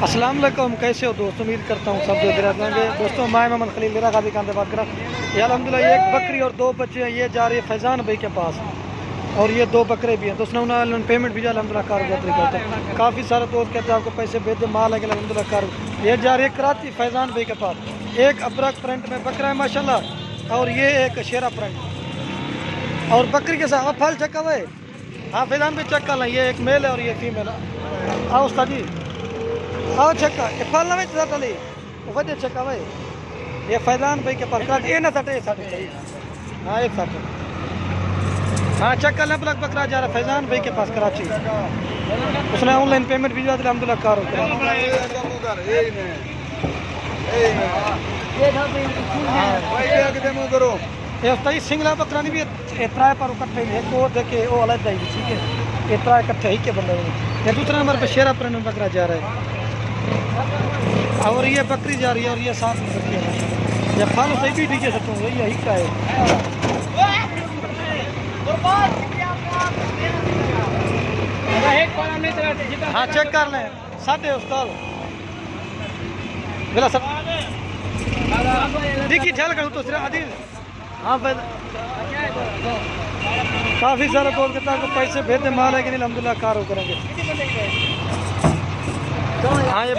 अस्सलाम वालेकुम, कैसे हो दोस्तों? उम्मीद करता हूँ सब जो होंगे। दोस्तों मैं मोहम्मद खलील मेरा गाजी खान से बात कर रहा हूँ। ये अल्हम्दुलिल्लाह एक बकरी और दो बच्चे हैं, ये जा रही है फैज़ान भाई के पास और ये दो बकरे भी हैं। दोस्तों उन्होंने पेमेंट भी अल्हम्दुलिल्लाह कार करते हैं। काफ़ी सारे दोस्त कहते हैं आपको पैसे भेज दे, माल है कि अल्हम्दुलिल्लाह कार। ये जा रही है कराची फैज़ान भाई के पास। एक अबरक प्रिंट में बकरा है माशाल्लाह और ये एक शेरा प्रिंट और बकरी के साथ फल चक्का हुआ है। हाँ फैज़ान भाई चक्का ला, ये एक मेल है और ये फीमेल है। आओ उस्ताद जी आओ चक्का ये फल ना चली वजह चक्का भाई ये फैज़ान भाई के पास ये ना सटे साटे सही। हाँ एक साथ हाँ चक्का लग बकरा जा रहा है फैज़ान भाई के पास कराची। उसने ऑनलाइन पेमेंट भिजवा दिया अल्हम्दुलिल्लाह कार ये उस्ताद सिंगला बकरा नहीं भी इतना पर इकट्ठे एक वो देखे वो अलग जाएगी ठीक है। इतना इकट्ठे ही के बंदे ये दूसरे नंबर पर शेरा प्रिंट में बकरा जा रहा है और ये बकरी जा रही है और ये साथ में बकरी है। ये फल सही भी ठीक है सकूँ यही का है। हाँ चेक कर लें साढ़े उस्ताद बिला सब देखिए झल कर तो सिर्फ आदि। हाँ काफ़ी सारे दोस्त कहता है पैसे भेजते माल है कि नहीं अल्हम्दुलिल्लाह कार करेंगे। हाँ ये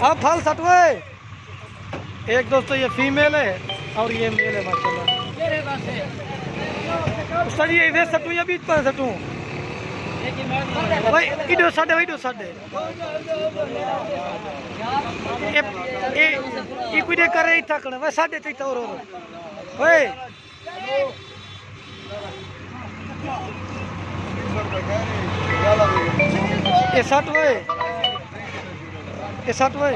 अब फल सटवे एक दोस्तों ये फीमेल है और ये मेल है माशाल्लाह। उस्ताद जी इधर सटू या बीच पर सटू भाई इधर साढ़े वही दो साढ़े ये कुछ कर रही था करने भाई साढ़े तक और भाई ये साठ भाई ये साठ भाई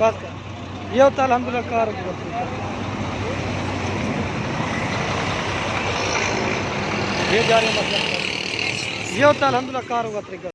बस ये होता अल्हम्दुलिल्लाह कार ये जा रहे हैं मतलब ये होता अल्हम्दुलिल्लाह कार होगा तरीका।